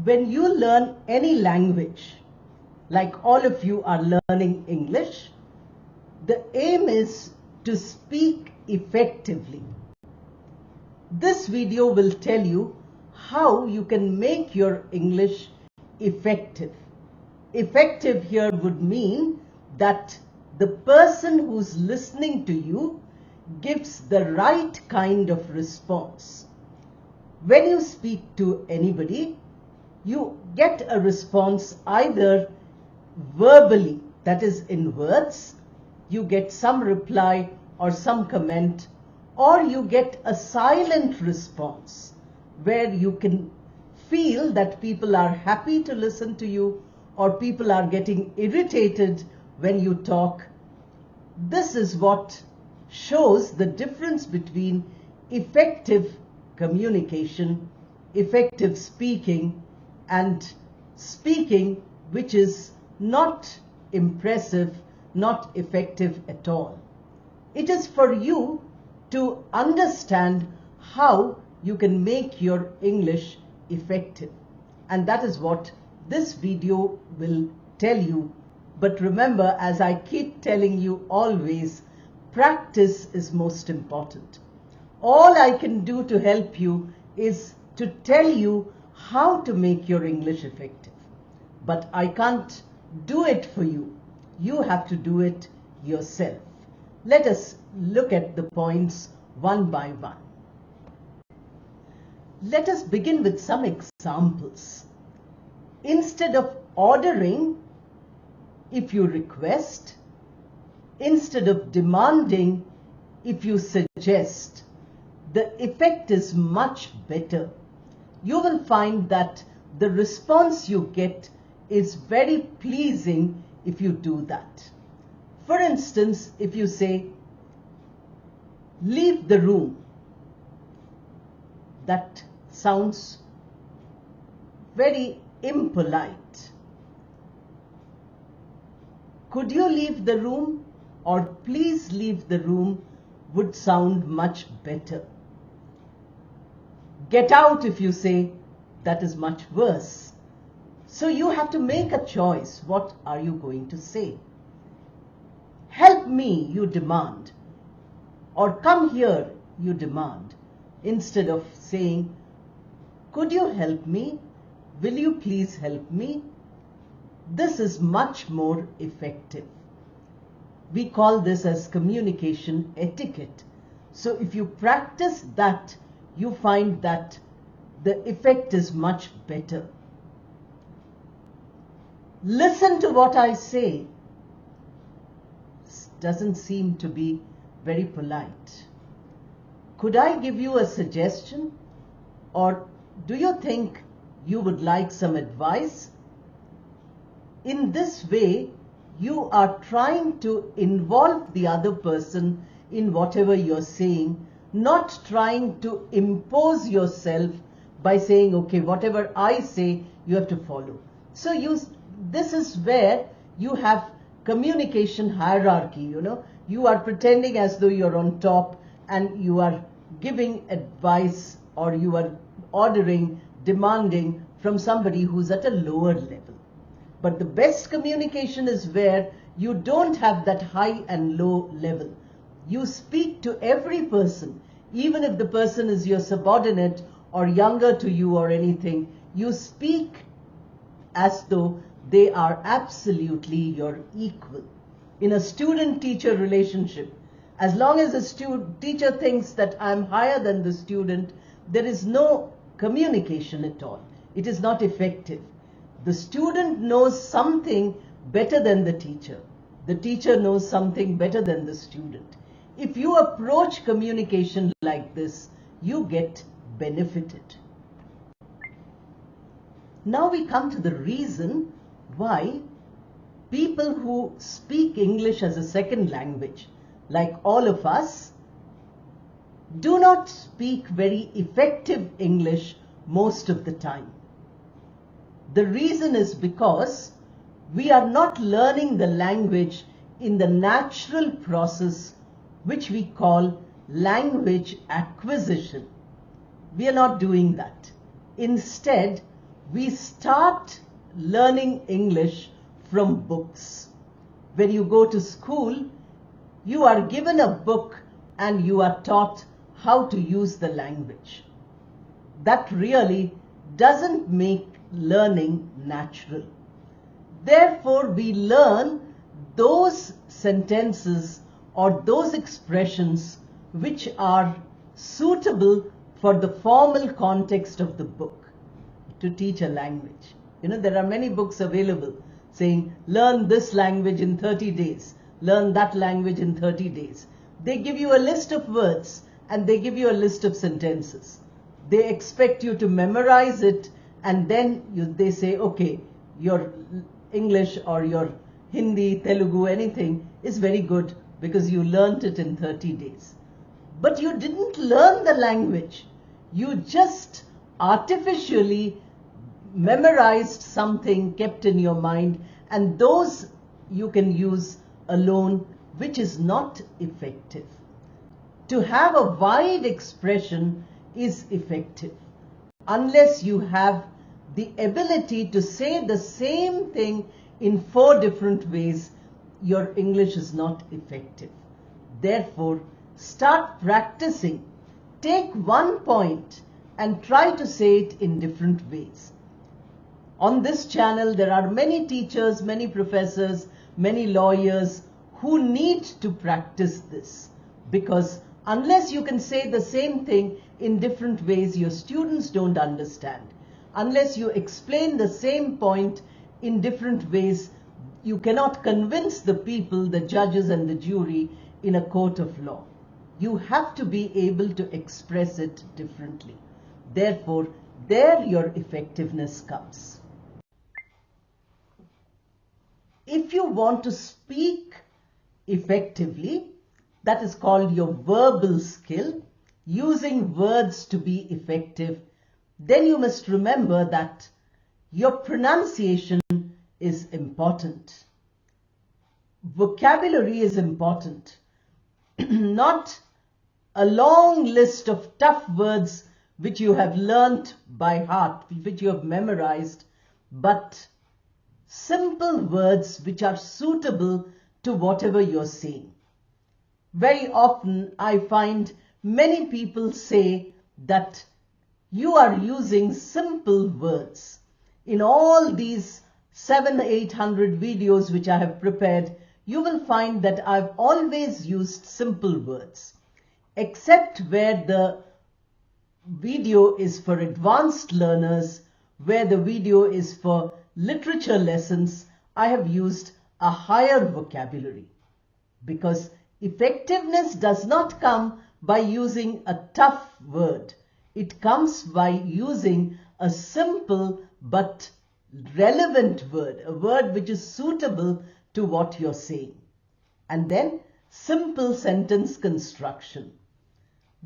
When you learn any language, like all of you are learning English, the aim is to speak effectively. This video will tell you how you can make your English effective. Effective here would mean that the person who's listening to you gives the right kind of response. When you speak to anybody, you get a response either verbally, that is in words, you get some reply or some comment, or you get a silent response where you can feel that people are happy to listen to you or people are getting irritated when you talk. This is what shows the difference between effective communication, effective speaking, and speaking which is not impressive, not effective at all. It is for you to understand how you can make your English effective. And that is what this video will tell you. But remember, as I keep telling you always, practice is most important. All I can do to help you is to tell you how to make your English effective. But I can't do it for you. You have to do it yourself. Let us look at the points one by one. Let us begin with some examples. Instead of ordering, if you request. Instead of demanding, if you suggest. The effect is much better. You will find that the response you get is very pleasing if you do that. For instance, if you say, leave the room, that sounds very impolite. Could you leave the room, or please leave the room would sound much better. Get out, if you say, that is much worse. So you have to make a choice. What are you going to say? Help me, you demand. Or come here, you demand. Instead of saying, could you help me? Will you please help me? This is much more effective. We call this as communication etiquette. So if you practice that, you find that the effect is much better. Listen to what I say. Doesn't seem to be very polite. Could I give you a suggestion? Or do you think you would like some advice? In this way, you are trying to involve the other person in whatever you're saying, not trying to impose yourself by saying, okay, whatever I say, you have to follow. So this is where you have communication hierarchy, You are pretending as though you're on top and you are giving advice or you are ordering, demanding from somebody who's at a lower level. But the best communication is where you don't have that high and low level. You speak to every person, even if the person is your subordinate or younger to you or anything. You speak as though they are absolutely your equal. In a student-teacher relationship, as long as the teacher thinks that I'm higher than the student, there is no communication at all. It is not effective. The student knows something better than the teacher. The teacher knows something better than the student. If you approach communication like this, you get benefited. Now we come to the reason why people who speak English as a second language, like all of us, do not speak very effective English most of the time. The reason is because we are not learning the language in the natural process which we call language acquisition. We are not doing that. Instead, We start learning English from books. When you go to school, you are given a book and you are taught how to use the language. That really doesn't make learning natural. Therefore, we learn those sentences or those expressions which are suitable for the formal context of the book to teach a language. There are many books available saying, learn this language in 30 days, learn that language in 30 days. They give you a list of words and they give you a list of sentences. They expect you to memorize it, and then they say, okay, your English or your Hindi, Telugu, anything is very good because you learnt it in 30 days. But you didn't learn the language. You just artificially memorized something, kept in your mind, and those you can use alone, which is not effective. To have a wide expression is effective. Unless you have the ability to say the same thing in 4 different ways, your English is not effective. Therefore, start practicing. Take one point and try to say it in different ways. On this channel, there are many teachers, many professors, many lawyers who need to practice this, because unless you can say the same thing in different ways, your students don't understand. Unless you explain the same point in different ways, you cannot convince the people, the judges and the jury in a court of law. You have to be able to express it differently. Therefore, there your effectiveness comes. If you want to speak effectively, that is called your verbal skill, using words to be effective, then you must remember that your pronunciation is important. Vocabulary is important. Not a long list of tough words which you have learnt by heart, which you have memorized, but simple words which are suitable to whatever you're saying. Very often I find many people say that you are using simple words. In all these 700-800 videos which I have prepared, you will find that I've always used simple words, except where the video is for advanced learners, where the video is for literature lessons, I have used a higher vocabulary, because effectiveness does not come by using a tough word. It comes by using a simple but relevant word, a word which is suitable to what you're saying. And then simple sentence construction.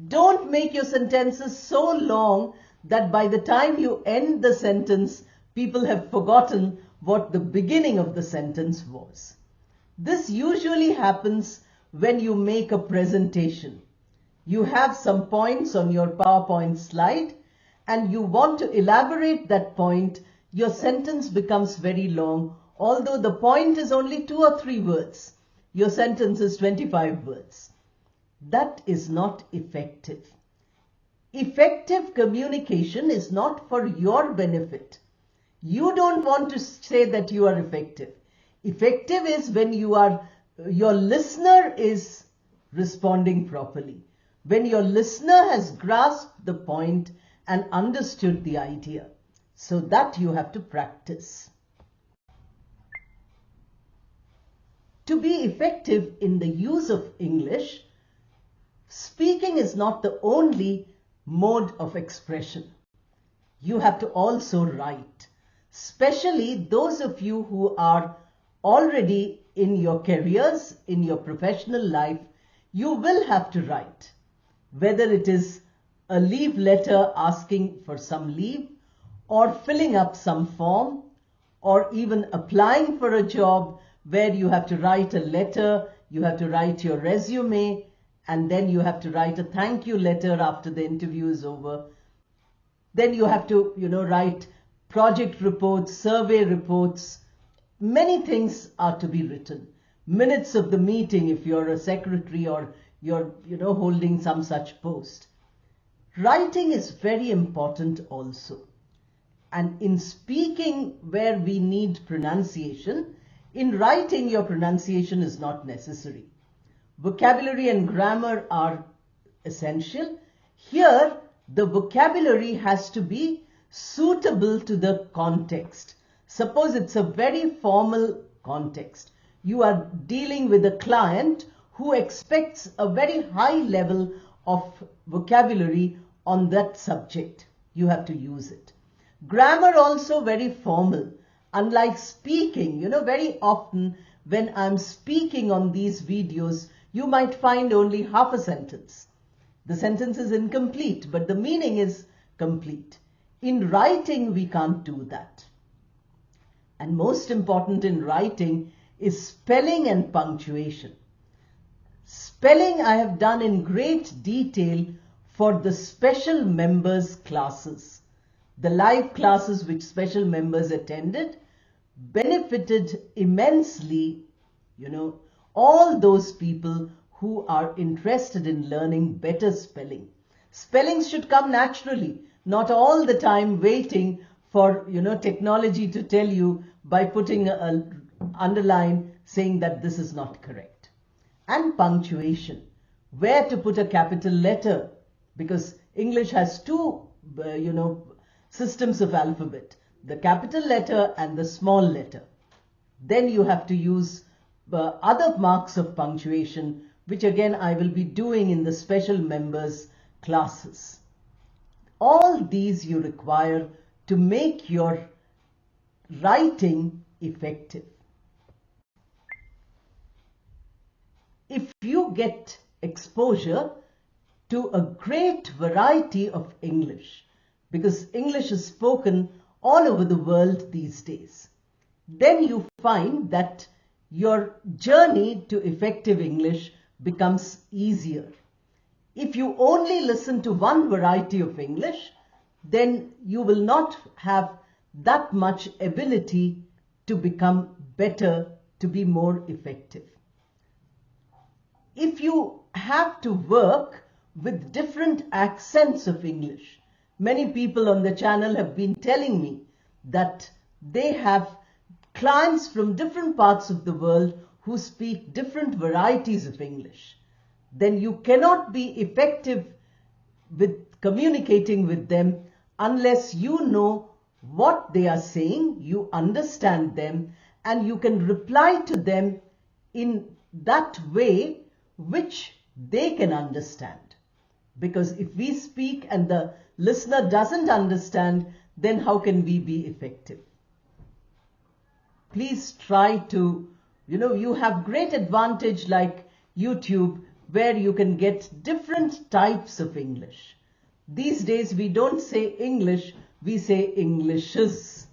Don't make your sentences so long that by the time you end the sentence, people have forgotten what the beginning of the sentence was. This usually happens when you make a presentation. You have some points on your PowerPoint slide and you want to elaborate that point. Your sentence becomes very long, although the point is only 2 or 3 words. Your sentence is 25 words. That is not effective. Effective communication is not for your benefit. You don't want to say that you are effective. Effective is when your listener is responding properly, when your listener has grasped the point and understood the idea. So that you have to practice. To be effective in the use of English, speaking is not the only mode of expression. You have to also write, especially those of you who are already in your careers, in your professional life. You will have to write, whether it is a leave letter asking for some leave, or filling up some form, or even applying for a job where you have to write a letter, you have to write your resume, and then you have to write a thank you letter after the interview is over. Then you have to, write project reports, survey reports, many things are to be written. Minutes of the meeting if you're a secretary or you're holding some such post. Writing is very important also. And in speaking where we need pronunciation, in writing your pronunciation is not necessary. Vocabulary and grammar are essential. Here, the vocabulary has to be suitable to the context. Suppose it's a very formal context. You are dealing with a client who expects a very high level of vocabulary on that subject. You have to use it. Grammar also very formal. Unlike speaking, very often when I'm speaking on these videos, you might find only half a sentence. The sentence is incomplete, but the meaning is complete. In writing, we can't do that. And most important in writing is spelling and punctuation. Spelling I have done in great detail for the special members classes. The live classes which special members attended benefited immensely, all those people who are interested in learning better spelling. Spellings should come naturally, not all the time waiting for, technology to tell you by putting an underline saying that this is not correct. And punctuation, where to put a capital letter, because English has two, systems of alphabet, the capital letter and the small letter. Then you have to use other marks of punctuation, which again I will be doing in the special members classes. All these you require to make your writing effective. If you get exposure to a great variety of English, because English is spoken all over the world these days, then you find that your journey to effective English becomes easier. If you only listen to one variety of English, then you will not have that much ability to become better, to be more effective. If you have to work with different accents of English, many people on the channel have been telling me that they have clients from different parts of the world who speak different varieties of English. Then you cannot be effective with communicating with them unless you know what they are saying, you understand them, and you can reply to them in that way which they can understand. Because if we speak and the listener doesn't understand, then how can we be effective? Please try to, you have great advantage like YouTube, where you can get different types of English. These days we don't say English, we say Englishes.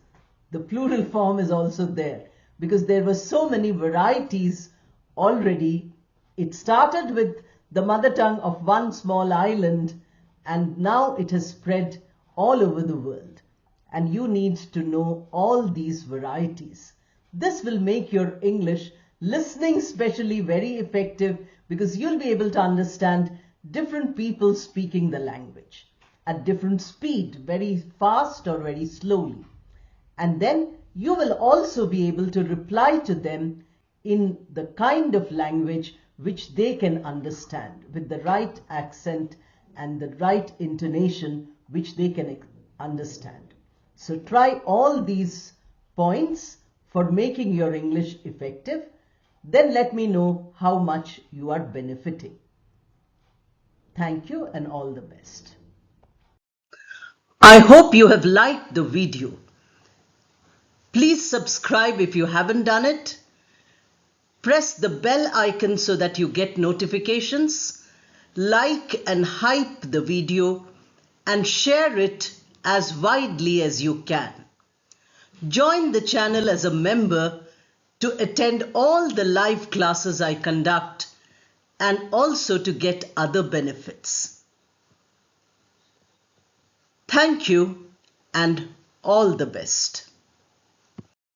The plural form is also there because there were so many varieties already. It started with the mother tongue of one small island, and now it has spread all over the world. And you need to know all these varieties. This will make your English listening especially very effective, because you'll be able to understand different people speaking the language at different speed, very fast or very slowly. And then you will also be able to reply to them in the kind of language which they can understand, with the right accent and the right intonation which they can understand. So try all these points for making your English effective. Then let me know how much you are benefiting. Thank you and all the best. I hope you have liked the video. Please subscribe if you haven't done it. Press the bell icon so that you get notifications. Like and hype the video and share it as widely as you can. Join the channel as a member to attend all the live classes I conduct and also to get other benefits. Thank you and all the best.